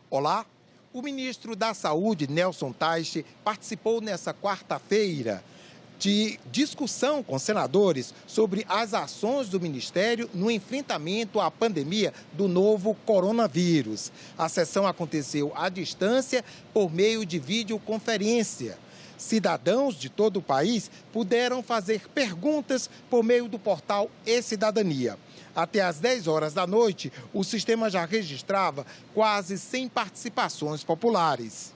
Olá, o ministro da Saúde, Nelson Taixe, participou nesta quarta-feira de discussão com senadores sobre as ações do Ministério no enfrentamento à pandemia do novo coronavírus. A sessão aconteceu à distância por meio de videoconferência. Cidadãos de todo o país puderam fazer perguntas por meio do portal e-Cidadania. Até às 10 horas da noite, o sistema já registrava quase 100 participações populares.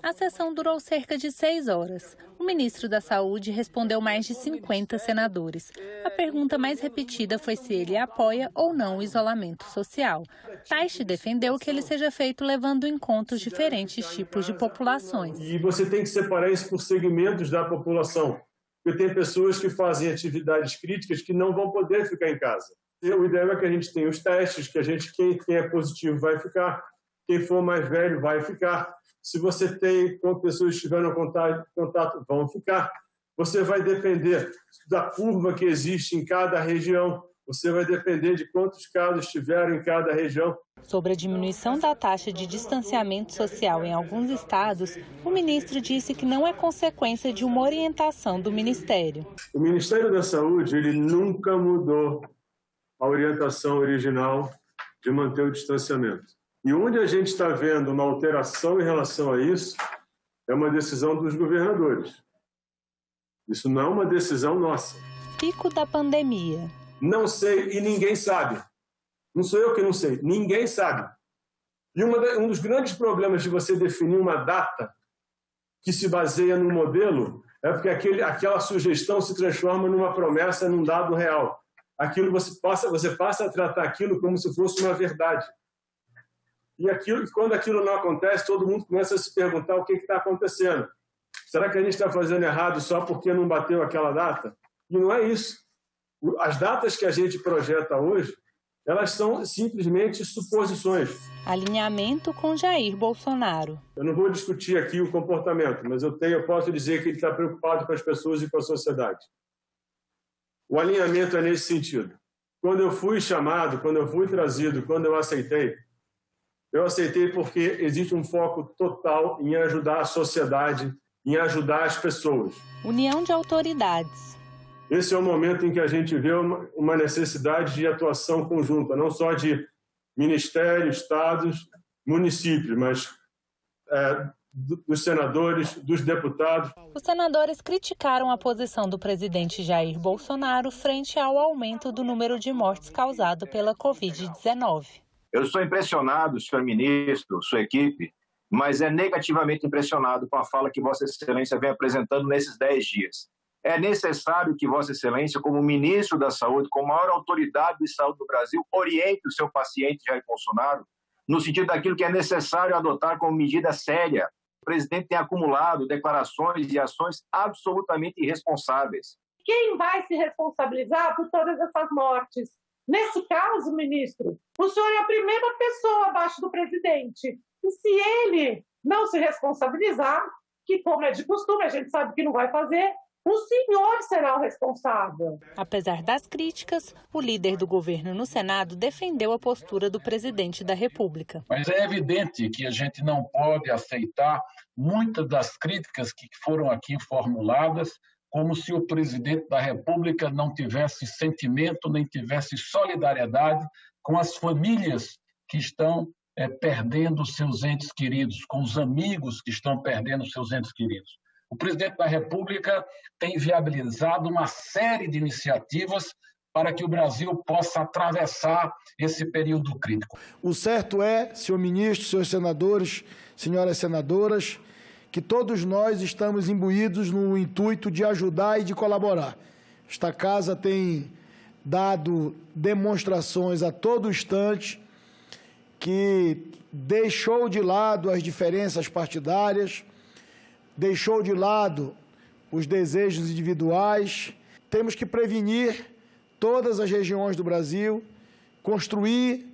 A sessão durou cerca de 6 horas. O ministro da Saúde respondeu mais de 50 senadores. A pergunta mais repetida foi se ele apoia ou não o isolamento social. Taixe defendeu que ele seja feito levando em conta os diferentes tipos de populações. E você tem que separar isso por segmentos da população. Porque tem pessoas que fazem atividades críticas que não vão poder ficar em casa. O ideal é que a gente tenha os testes, que quem é positivo vai ficar, quem for mais velho vai ficar. Se você tem, quando pessoas estiveram em contato, vão ficar. Você vai depender da curva que existe em cada região. Você vai depender de quantos casos tiveram em cada região. Sobre a diminuição da taxa de distanciamento social em alguns estados, o ministro disse que não é consequência de uma orientação do Ministério. O Ministério da Saúde, ele nunca mudou a orientação original de manter o distanciamento. E onde a gente está vendo uma alteração em relação a isso, é uma decisão dos governadores. Isso não é uma decisão nossa. Pico da pandemia. Não sei e ninguém sabe. Não sou eu que não sei, ninguém sabe. E um dos grandes problemas de você definir uma data que se baseia no modelo é porque aquela sugestão se transforma numa promessa, num dado real. Aquilo você passa a tratar aquilo como se fosse uma verdade. E quando aquilo não acontece, todo mundo começa a se perguntar o que está acontecendo. Será que a gente está fazendo errado só porque não bateu aquela data? E não é isso. As datas que a gente projeta hoje, elas são simplesmente suposições. Alinhamento com Jair Bolsonaro. Eu não vou discutir aqui o comportamento, mas eu posso dizer que ele está preocupado com as pessoas e com a sociedade. O alinhamento é nesse sentido. Quando eu fui chamado, quando eu fui trazido, quando eu aceitei porque existe um foco total em ajudar a sociedade, em ajudar as pessoas. União de autoridades. Esse é o momento em que a gente vê uma necessidade de atuação conjunta, não só de ministérios, estados, municípios, mas dos senadores, dos deputados. Os senadores criticaram a posição do presidente Jair Bolsonaro frente ao aumento do número de mortes causado pela Covid-19. Eu estou impressionado, senhor ministro, sua equipe, mas é negativamente impressionado com a fala que Vossa Excelência vem apresentando nesses 10 dias. É necessário que Vossa Excelência, como ministro da Saúde, como maior autoridade de saúde do Brasil, oriente o seu paciente Jair Bolsonaro no sentido daquilo que é necessário adotar como medida séria. O presidente tem acumulado declarações e ações absolutamente irresponsáveis. Quem vai se responsabilizar por todas essas mortes? Nesse caso, ministro, o senhor é a primeira pessoa abaixo do presidente. E se ele não se responsabilizar, que como é de costume, a gente sabe que não vai fazer, o senhor será o responsável. Apesar das críticas, o líder do governo no Senado defendeu a postura do presidente da República. Mas é evidente que a gente não pode aceitar muitas das críticas que foram aqui formuladas, como se o presidente da República não tivesse sentimento, nem tivesse solidariedade com as famílias que estão perdendo seus entes queridos, com os amigos que estão perdendo seus entes queridos. O presidente da República tem viabilizado uma série de iniciativas para que o Brasil possa atravessar esse período crítico. O certo é, senhor ministro, senhores senadores, senhoras senadoras, que todos nós estamos imbuídos no intuito de ajudar e de colaborar. Esta casa tem dado demonstrações a todo instante que deixou de lado as diferenças partidárias, deixou de lado os desejos individuais. Temos que prevenir todas as regiões do Brasil, construir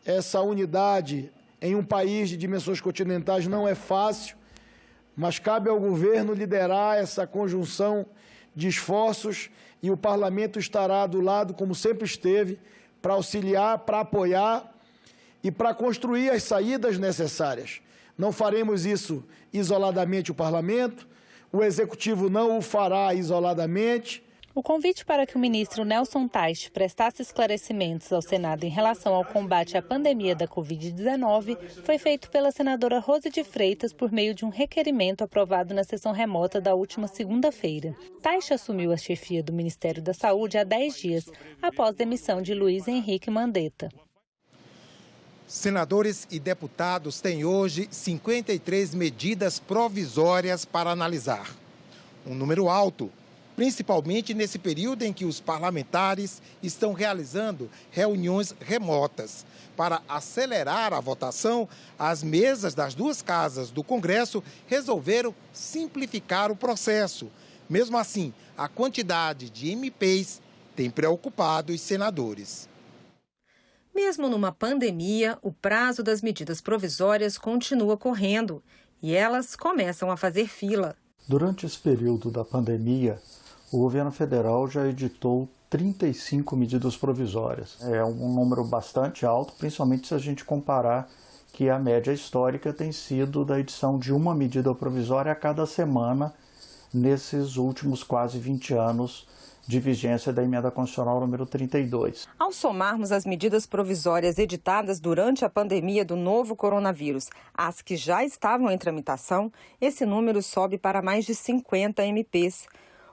essa unidade em um país de dimensões continentais não é fácil, mas cabe ao governo liderar essa conjunção de esforços e o parlamento estará do lado, como sempre esteve, para auxiliar, para apoiar e para construir as saídas necessárias. Não faremos isso isoladamente o Parlamento, o Executivo não o fará isoladamente. O convite para que o ministro Nelson Teich prestasse esclarecimentos ao Senado em relação ao combate à pandemia da Covid-19 foi feito pela senadora Rose de Freitas por meio de um requerimento aprovado na sessão remota da última segunda-feira. Teich assumiu a chefia do Ministério da Saúde há 10 dias, após demissão de Luiz Henrique Mandetta. Senadores e deputados têm hoje 53 medidas provisórias para analisar. Um número alto, principalmente nesse período em que os parlamentares estão realizando reuniões remotas. Para acelerar a votação, as mesas das duas casas do Congresso resolveram simplificar o processo. Mesmo assim, a quantidade de MPs tem preocupado os senadores. Mesmo numa pandemia, o prazo das medidas provisórias continua correndo e elas começam a fazer fila. Durante esse período da pandemia, o governo federal já editou 35 medidas provisórias. É um número bastante alto, principalmente se a gente comparar que a média histórica tem sido da edição de uma medida provisória a cada semana nesses últimos quase 20 anos de vigência da Emenda Constitucional número 32. Ao somarmos as medidas provisórias editadas durante a pandemia do novo coronavírus às que já estavam em tramitação, esse número sobe para mais de 50 MPs.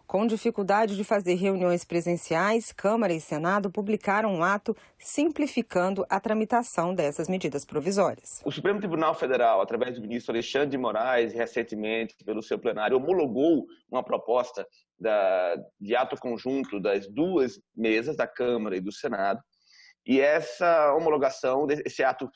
Com dificuldade de fazer reuniões presenciais, Câmara e Senado publicaram um ato simplificando a tramitação dessas medidas provisórias. O Supremo Tribunal Federal, através do ministro Alexandre de Moraes, recentemente, pelo seu plenário, homologou uma proposta de ato conjunto das duas mesas, da Câmara e do Senado. E essa homologação, esse ato,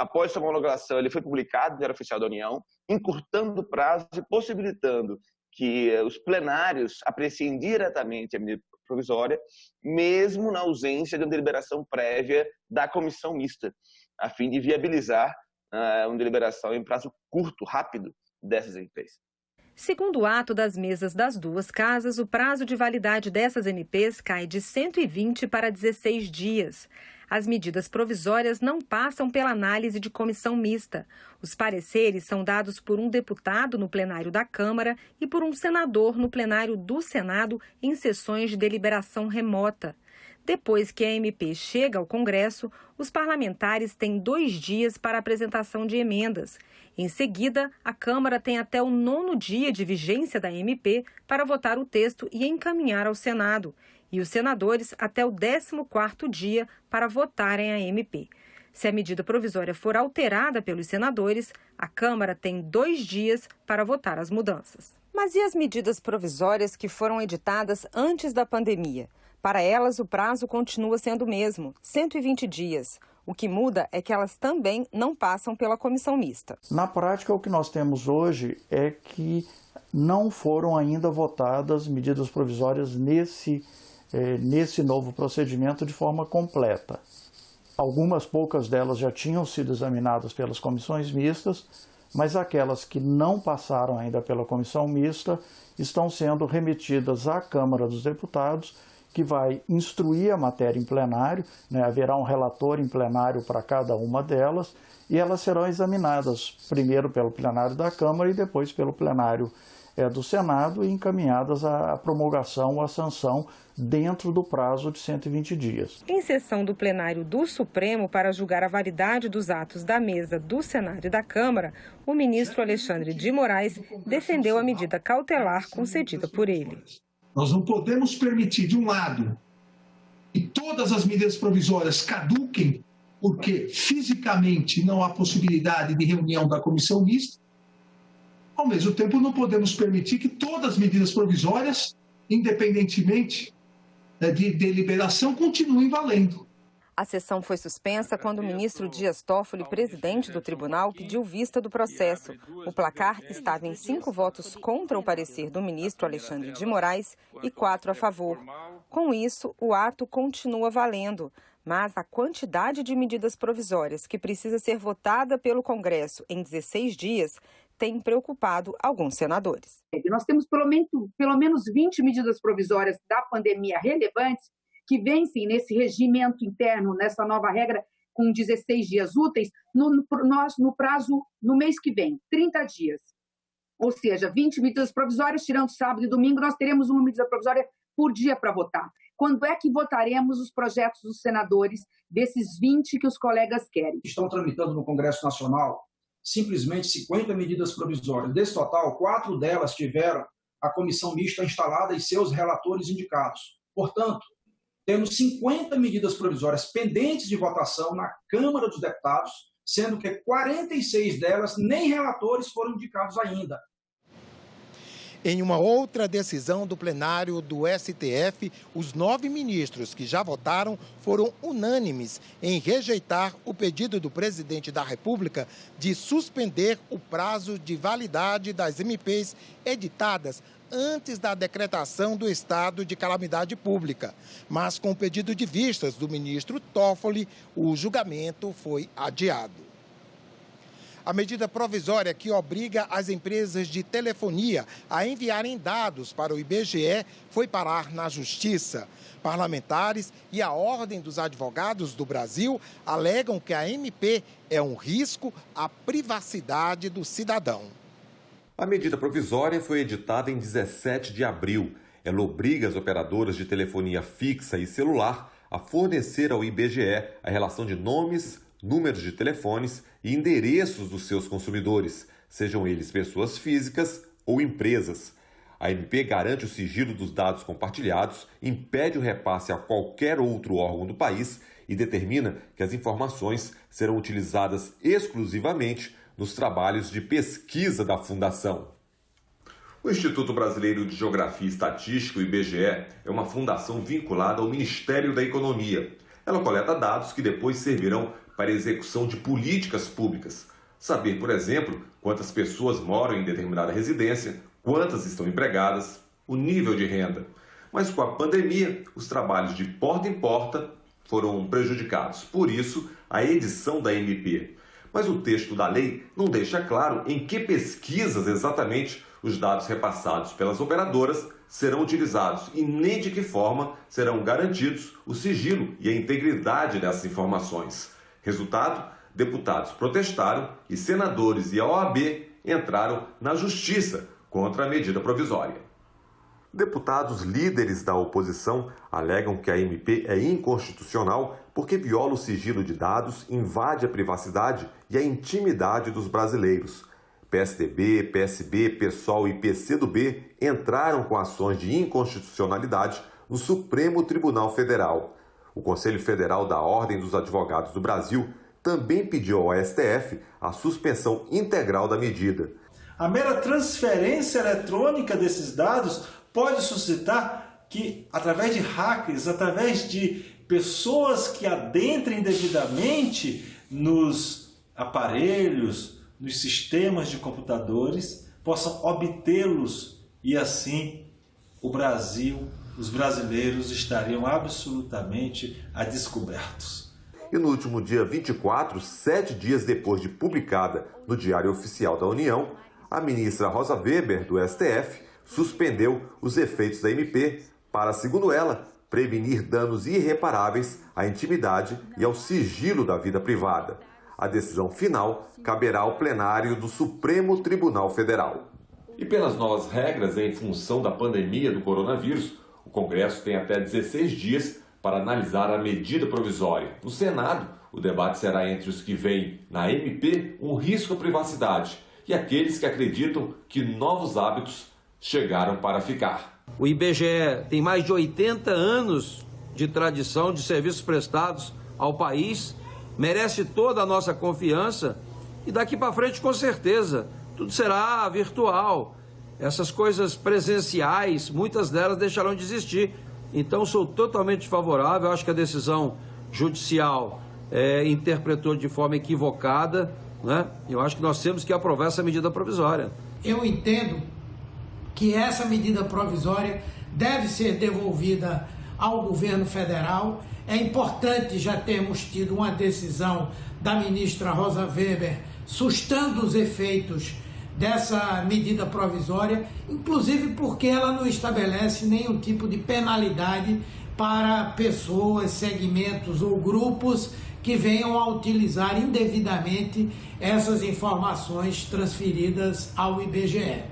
após essa homologação, ele foi publicado no Diário Oficial da União, encurtando o prazo e possibilitando que os plenários apreciem diretamente a medida provisória, mesmo na ausência de uma deliberação prévia da comissão mista, a fim de viabilizar uma deliberação em prazo curto, rápido, dessas MPs. Segundo o ato das mesas das duas casas, o prazo de validade dessas MPs cai de 120 para 16 dias. As medidas provisórias não passam pela análise de comissão mista. Os pareceres são dados por um deputado no plenário da Câmara e por um senador no plenário do Senado em sessões de deliberação remota. Depois que a MP chega ao Congresso, os parlamentares têm 2 dias para a apresentação de emendas. Em seguida, a Câmara tem até o 9º dia de vigência da MP para votar o texto e encaminhar ao Senado, e os senadores até o 14º dia para votarem a MP. Se a medida provisória for alterada pelos senadores, a Câmara tem 2 dias para votar as mudanças. Mas e as medidas provisórias que foram editadas antes da pandemia? Para elas, o prazo continua sendo o mesmo, 120 dias. O que muda é que elas também não passam pela comissão mista. Na prática, o que nós temos hoje é que não foram ainda votadas medidas provisórias nesse novo procedimento de forma completa. Algumas poucas delas já tinham sido examinadas pelas comissões mistas, mas aquelas que não passaram ainda pela comissão mista estão sendo remetidas à Câmara dos Deputados, que vai instruir a matéria em plenário, haverá um relator em plenário para cada uma delas, e elas serão examinadas primeiro pelo plenário da Câmara e depois pelo plenário do Senado e encaminhadas à promulgação ou à sanção dentro do prazo de 120 dias. Em sessão do plenário do Supremo para julgar a validade dos atos da mesa do Senado e da Câmara, o ministro Alexandre de Moraes defendeu a medida cautelar concedida por ele. Nós não podemos permitir, de um lado, que todas as medidas provisórias caduquem porque fisicamente não há possibilidade de reunião da comissão mista. Ao mesmo tempo, não podemos permitir que todas as medidas provisórias, independentemente de deliberação, continuem valendo. A sessão foi suspensa quando o ministro Dias Toffoli, presidente do tribunal, pediu vista do processo. O placar estava em 5 votos contra o parecer do ministro Alexandre de Moraes e 4 a favor. Com isso, o ato continua valendo, mas a quantidade de medidas provisórias que precisa ser votada pelo Congresso em 16 dias tem preocupado alguns senadores. Nós temos pelo menos 20 medidas provisórias da pandemia relevantes que vencem nesse regimento interno, nessa nova regra com 16 dias úteis, no mês que vem, 30 dias. Ou seja, 20 medidas provisórias, tirando sábado e domingo, nós teremos uma medida provisória por dia para votar. Quando é que votaremos os projetos dos senadores, desses 20 que os colegas querem? Estão tramitando no Congresso Nacional simplesmente 50 medidas provisórias. Desse total, 4 delas tiveram a comissão mista instalada e seus relatores indicados. Portanto, temos 50 medidas provisórias pendentes de votação na Câmara dos Deputados, sendo que 46 delas nem relatores foram indicados ainda. Em uma outra decisão do plenário do STF, os 9 ministros que já votaram foram unânimes em rejeitar o pedido do presidente da República de suspender o prazo de validade das MPs editadas antes da decretação do estado de calamidade pública. Mas com o pedido de vistas do ministro Toffoli, o julgamento foi adiado. A medida provisória que obriga as empresas de telefonia a enviarem dados para o IBGE foi parar na Justiça. Parlamentares e a Ordem dos Advogados do Brasil alegam que a MP é um risco à privacidade do cidadão. A medida provisória foi editada em 17 de abril. Ela obriga as operadoras de telefonia fixa e celular a fornecer ao IBGE a relação de nomes, números de telefones e endereços dos seus consumidores, sejam eles pessoas físicas ou empresas. A MP garante o sigilo dos dados compartilhados, impede o repasse a qualquer outro órgão do país e determina que as informações serão utilizadas exclusivamente nos trabalhos de pesquisa da Fundação. O Instituto Brasileiro de Geografia e Estatística, o IBGE, é uma fundação vinculada ao Ministério da Economia. Ela coleta dados que depois servirão para a execução de políticas públicas. Saber, por exemplo, quantas pessoas moram em determinada residência, quantas estão empregadas, o nível de renda. Mas com a pandemia, os trabalhos de porta em porta foram prejudicados. Por isso, a edição da MP. Mas o texto da lei não deixa claro em que pesquisas exatamente os dados repassados pelas operadoras serão utilizados e nem de que forma serão garantidos o sigilo e a integridade dessas informações. Resultado, deputados protestaram e senadores e a OAB entraram na justiça contra a medida provisória. Deputados líderes da oposição alegam que a MP é inconstitucional porque viola o sigilo de dados, invade a privacidade e a intimidade dos brasileiros. PSDB, PSB, PSOL e PCdoB entraram com ações de inconstitucionalidade no Supremo Tribunal Federal. O Conselho Federal da Ordem dos Advogados do Brasil também pediu ao STF a suspensão integral da medida. A mera transferência eletrônica desses dados pode suscitar que, através de hackers, através de pessoas que adentrem devidamente nos aparelhos, nos sistemas de computadores, possam obtê-los e assim o Brasil, os brasileiros estariam absolutamente a descobertos. E no último dia 24, 7 dias depois de publicada no Diário Oficial da União, a ministra Rosa Weber, do STF, suspendeu os efeitos da MP para, segundo ela, prevenir danos irreparáveis à intimidade e ao sigilo da vida privada. A decisão final caberá ao plenário do Supremo Tribunal Federal. E pelas novas regras em função da pandemia do coronavírus, o Congresso tem até 16 dias para analisar a medida provisória. No Senado, o debate será entre os que veem na MP um risco à privacidade e aqueles que acreditam que novos hábitos chegaram para ficar. O IBGE tem mais de 80 anos de tradição de serviços prestados ao país, merece toda a nossa confiança e daqui para frente, com certeza, tudo será virtual. Essas coisas presenciais, muitas delas deixarão de existir. Então, sou totalmente favorável. Acho que a decisão judicial interpretou de forma equivocada, né? Eu acho que nós temos que aprovar essa medida provisória. Eu entendo que essa medida provisória deve ser devolvida ao governo federal. É importante já termos tido uma decisão da ministra Rosa Weber sustando os efeitos dessa medida provisória, inclusive porque ela não estabelece nenhum tipo de penalidade para pessoas, segmentos ou grupos que venham a utilizar indevidamente essas informações transferidas ao IBGE.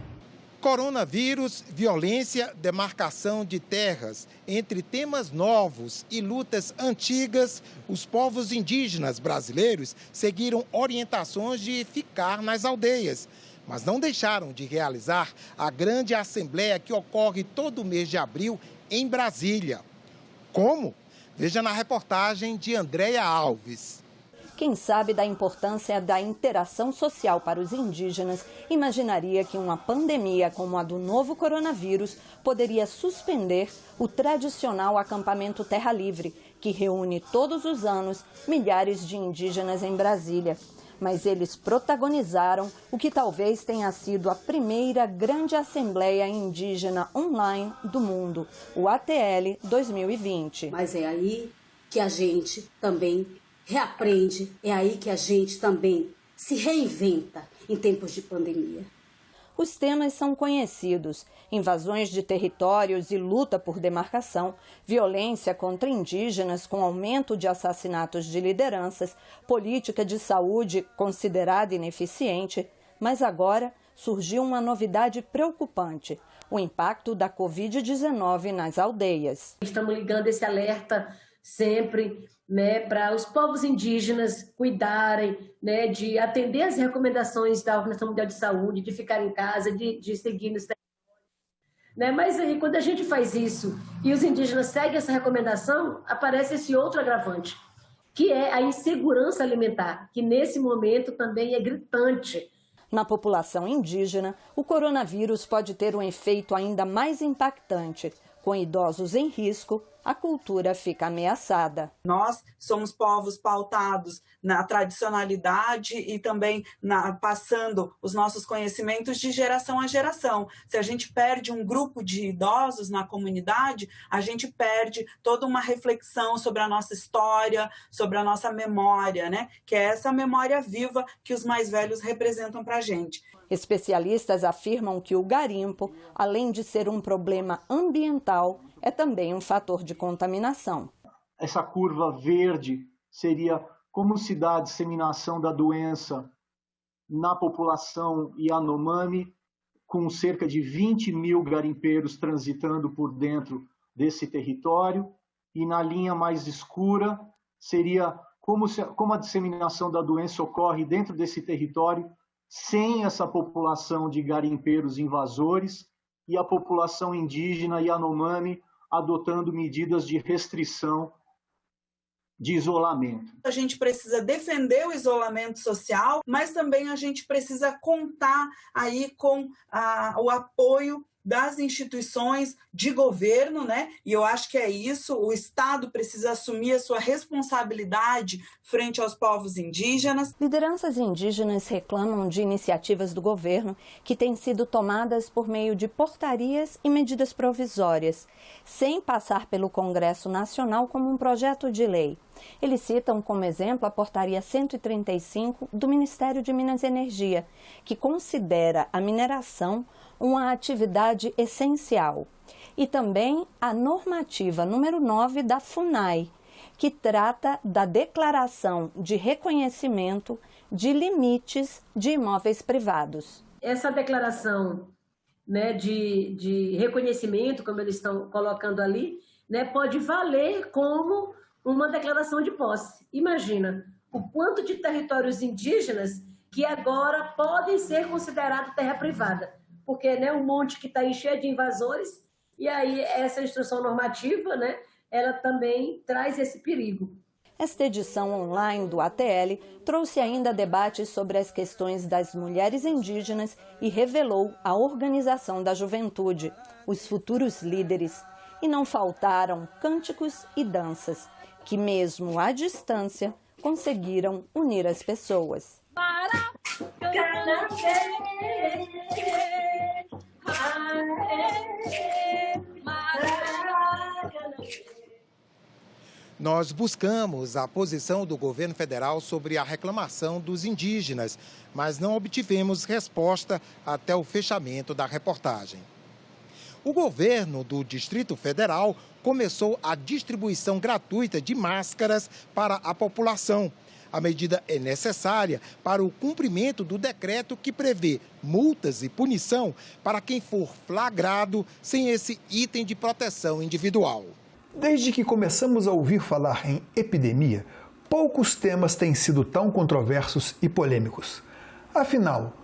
Coronavírus, violência, demarcação de terras. Entre temas novos e lutas antigas, os povos indígenas brasileiros seguiram orientações de ficar nas aldeias, mas não deixaram de realizar a grande assembleia que ocorre todo mês de abril em Brasília. Como? Veja na reportagem de Andréia Alves. Quem sabe da importância da interação social para os indígenas, imaginaria que uma pandemia como a do novo coronavírus poderia suspender o tradicional acampamento Terra Livre, que reúne todos os anos milhares de indígenas em Brasília. Mas eles protagonizaram o que talvez tenha sido a primeira grande assembleia indígena online do mundo, o ATL 2020. Mas é aí que a gente também reaprende, é aí que a gente também se reinventa em tempos de pandemia. Os temas são conhecidos: invasões de territórios e luta por demarcação, violência contra indígenas com aumento de assassinatos de lideranças, política de saúde considerada ineficiente. Mas agora surgiu uma novidade preocupante: o impacto da Covid-19 nas aldeias. Estamos ligando esse alerta sempre, para os povos indígenas cuidarem, de atender as recomendações da Organização Mundial de Saúde, de ficar em casa, de seguir nos territórios. Mas aí, quando a gente faz isso e os indígenas seguem essa recomendação, aparece esse outro agravante, que é a insegurança alimentar, que nesse momento também é gritante. Na população indígena, o coronavírus pode ter um efeito ainda mais impactante. Com idosos em risco, a cultura fica ameaçada. Nós somos povos pautados na tradicionalidade e também passando os nossos conhecimentos de geração a geração. Se a gente perde um grupo de idosos na comunidade, a gente perde toda uma reflexão sobre a nossa história, sobre a nossa memória, que é essa memória viva que os mais velhos representam para a gente. Especialistas afirmam que o garimpo, além de ser um problema ambiental, é também um fator de contaminação. Essa curva verde seria como se dá a disseminação da doença na população Yanomami, com cerca de 20 mil garimpeiros transitando por dentro desse território, e na linha mais escura seria como a disseminação da doença ocorre dentro desse território, sem essa população de garimpeiros invasores e a população indígena Yanomami adotando medidas de restrição de isolamento. A gente precisa defender o isolamento social, mas também a gente precisa contar aí com o apoio das instituições de governo, E eu acho que é isso, o Estado precisa assumir a sua responsabilidade frente aos povos indígenas. Lideranças indígenas reclamam de iniciativas do governo que têm sido tomadas por meio de portarias e medidas provisórias, sem passar pelo Congresso Nacional como um projeto de lei. Eles citam como exemplo a Portaria 135 do Ministério de Minas e Energia, que considera a mineração uma atividade essencial. E também a normativa número 9 da FUNAI, que trata da declaração de reconhecimento de limites de imóveis privados. Essa declaração de reconhecimento, como eles estão colocando ali, pode valer como uma declaração de posse. Imagina o quanto de territórios indígenas que agora podem ser considerados terra privada, porque um monte que está aí cheio de invasores, e aí essa instrução normativa, ela também traz esse perigo. Esta edição online do ATL trouxe ainda debates sobre as questões das mulheres indígenas e revelou a organização da juventude, os futuros líderes. E não faltaram cânticos e danças, que mesmo à distância conseguiram unir as pessoas. Nós buscamos a posição do governo federal sobre a reclamação dos indígenas, mas não obtivemos resposta até o fechamento da reportagem. O governo do Distrito Federal começou a distribuição gratuita de máscaras para a população. A medida é necessária para o cumprimento do decreto que prevê multas e punição para quem for flagrado sem esse item de proteção individual. Desde que começamos a ouvir falar em epidemia, poucos temas têm sido tão controversos e polêmicos. Afinal,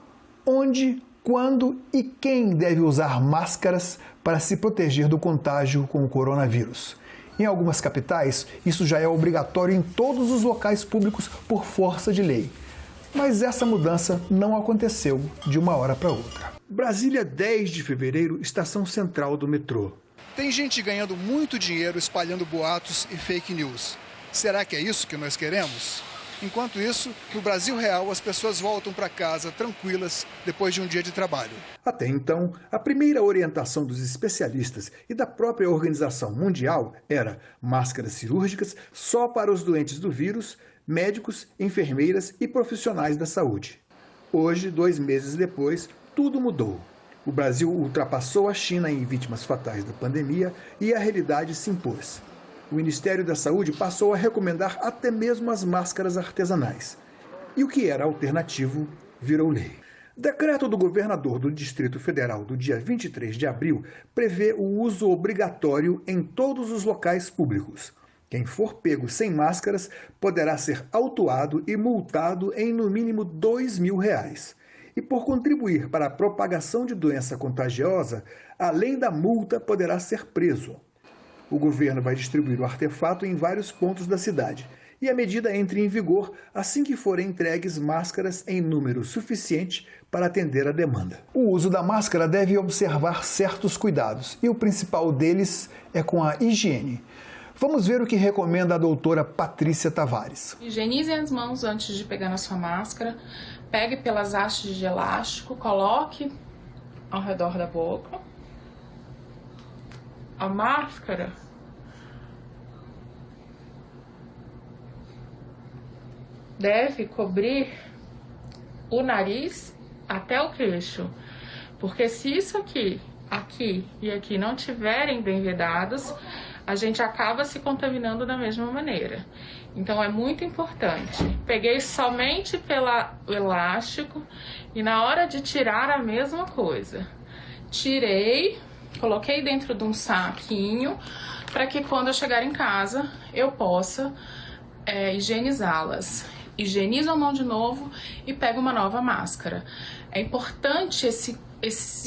onde, quando e quem deve usar máscaras para se proteger do contágio com o coronavírus? Em algumas capitais, isso já é obrigatório em todos os locais públicos por força de lei. Mas essa mudança não aconteceu de uma hora para outra. Brasília, 10 de fevereiro, estação central do metrô. Tem gente ganhando muito dinheiro espalhando boatos e fake news. Será que é isso que nós queremos? Enquanto isso, no Brasil real, as pessoas voltam para casa tranquilas depois de um dia de trabalho. Até então, a primeira orientação dos especialistas e da própria Organização Mundial era máscaras cirúrgicas só para os doentes do vírus, médicos, enfermeiras e profissionais da saúde. Hoje, 2 meses depois, tudo mudou. O Brasil ultrapassou a China em vítimas fatais da pandemia e a realidade se impôs. O Ministério da Saúde passou a recomendar até mesmo as máscaras artesanais. E o que era alternativo virou lei. Decreto do governador do Distrito Federal do dia 23 de abril prevê o uso obrigatório em todos os locais públicos. Quem for pego sem máscaras poderá ser autuado e multado em no mínimo R$2.000. E por contribuir para a propagação de doença contagiosa, além da multa, poderá ser preso. O governo vai distribuir o artefato em vários pontos da cidade e a medida entra em vigor assim que forem entregues máscaras em número suficiente para atender a demanda. O uso da máscara deve observar certos cuidados e o principal deles é com a higiene. Vamos ver o que recomenda a doutora Patrícia Tavares. Higienize as mãos antes de pegar na sua máscara, pegue pelas hastes de elástico, coloque ao redor da boca. A máscara deve cobrir o nariz até o queixo, porque se isso aqui e aqui não tiverem bem vedados, a gente acaba se contaminando da mesma maneira. Então é muito importante. Peguei somente pelo elástico e na hora de tirar a mesma coisa. Tirei, coloquei dentro de um saquinho para que quando eu chegar em casa eu possa higienizá-las. Higienizo a mão de novo e pego uma nova máscara. É importante esse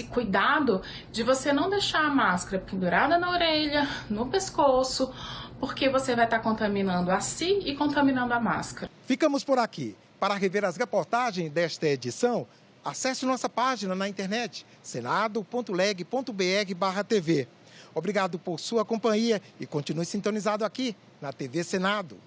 cuidado de você não deixar a máscara pendurada na orelha, no pescoço, porque você vai estar contaminando a si e contaminando a máscara. Ficamos por aqui. Para rever as reportagens desta edição, acesse nossa página na internet, senado.leg.br/TV. Obrigado por sua companhia e continue sintonizado aqui na TV Senado.